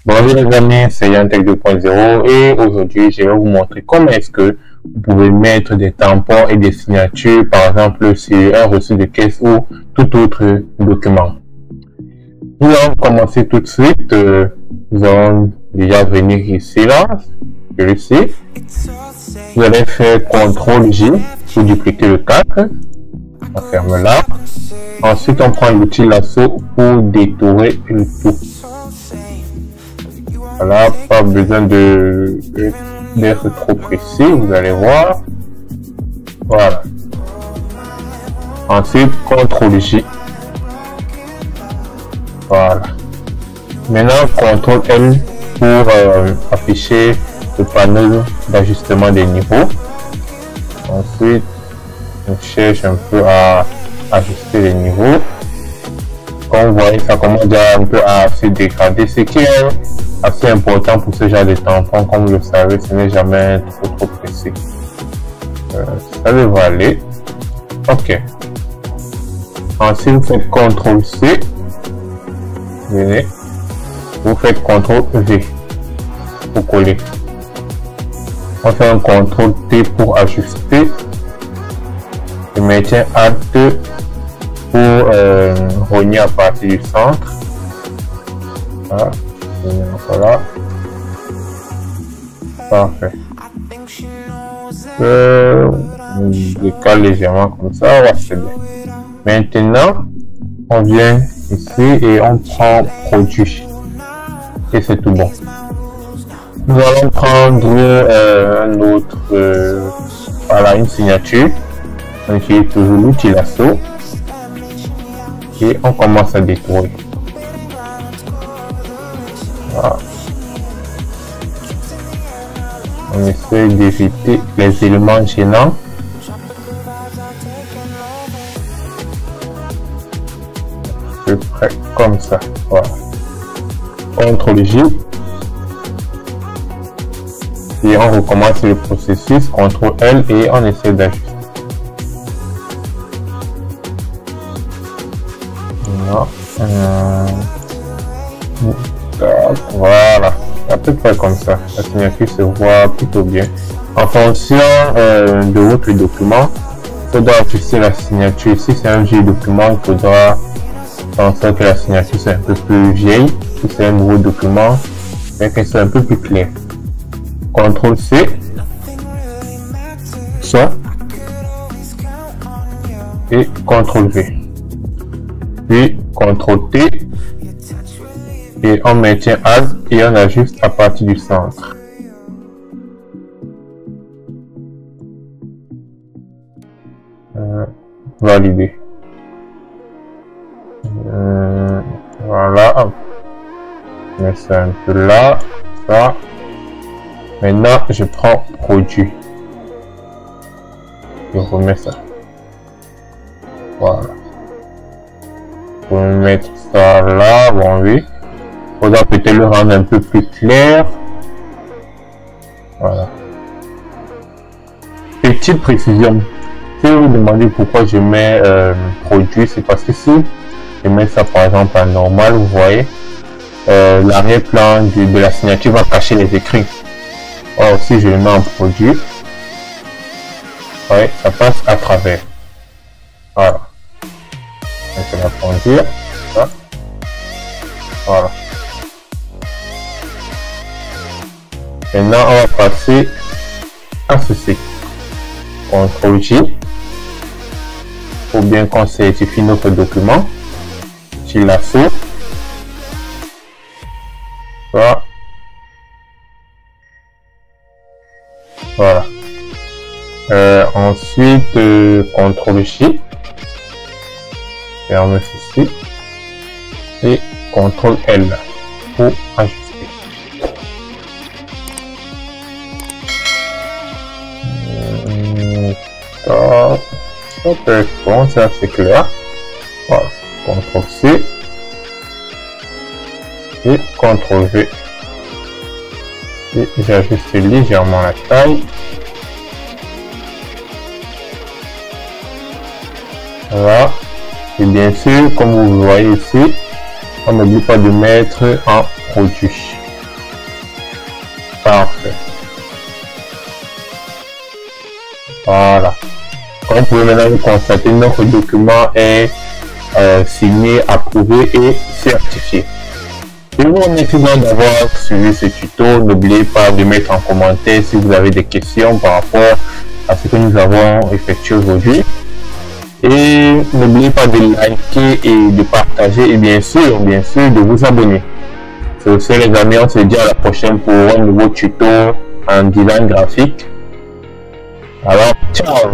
Bonjour les amis, c'est Yantech 2.0 et aujourd'hui je vais vous montrer comment est-ce que vous pouvez mettre des tampons et des signatures par exemple sur un reçu de caisse ou tout autre document. Nous allons commencer tout de suite. Nous allons déjà venir ici là, celui-ci. Vous allez faire CTRL-J pour dupliquer le cadre. On ferme là. Ensuite on prend l'outil lasso pour détourer le tout. Voilà, pas besoin d'être trop précis, vous allez voir. Voilà. Ensuite, CTRL-J. Voilà. Maintenant, CTRL-L pour afficher le panneau d'ajustement des niveaux. Ensuite, on cherche un peu à ajuster les niveaux. Comme vous voyez, ça commence déjà un peu à se dégrader, ce qui est assez important pour ce genre de tampon. Comme vous le savez, ce n'est jamais trop précis. Ça devrait aller. Ok. Ensuite, vous faites CTRL-C. Venez. Vous faites CTRL-V pour coller. On fait un CTRL-T pour ajuster. Je maintiens Alt pour rogner à partir du centre. Voilà. Voilà. Parfait. On décale légèrement comme ça. Ouais, c'est bien. Maintenant, on vient ici et on prend produit. Et c'est tout bon. Nous allons prendre un autre, voilà, une signature. On utilise toujours l'outil lasso. Et on commence à détourer. Voilà. On essaie d'éviter les éléments gênants. À peu près comme ça. Voilà. CTRL-J. Et on recommence le processus. CTRL-L et on essaie d'ajuster. Voilà, à peu près comme ça. La signature se voit plutôt bien. En fonction de votre document, il faudra ajuster la signature. Si c'est un vieux document, il faudra penser que la signature soit un peu plus vieille. Si c'est un nouveau document, qu'elle soit un peu plus claire. CTRL-C, ça, et CTRL-V. Puis CTRL-T. Et on maintient Alt et on ajuste à partir du centre. Valider. Voilà. Je mets ça un peu là. Ça. Maintenant, je prends produit. Je remets ça. Voilà. Pour mettre ça là. Bon, oui. On doit peut-être le rendre un peu plus clair. Voilà. Petite précision. Si vous vous demandez pourquoi je mets produit, c'est parce que si je mets ça par exemple en normal, vous voyez, l'arrière-plan de la signature va cacher les écrits. Or, si je le mets en produit, ouais, ça passe à travers. Voilà. Donc, ça va conduire. Ça. Voilà. Maintenant, on va passer à ceci. CTRL-J pour bien qu'on certifie notre document. Sur lasso. Voilà. Voilà. Ensuite, CTRL-J. Ferme ceci. Et CTRL-L pour ajuster. Ça peut être bon, ça c'est clair. Voilà, CTRL-C et CTRL-V. Et j'ajuste légèrement la taille. Voilà. Et bien sûr, comme vous voyez ici, on n'oublie pas de mettre en produit. Parfait. Voilà. Comme vous pouvez maintenant constater, notre document est signé, approuvé et certifié. Je vous remercie d'avoir suivi ce tuto. N'oubliez pas de mettre en commentaire si vous avez des questions par rapport à ce que nous avons effectué aujourd'hui. Et n'oubliez pas de liker et de partager et bien sûr de vous abonner. Sur ce les amis, on se dit à la prochaine pour un nouveau tuto en design graphique. Alors, ciao!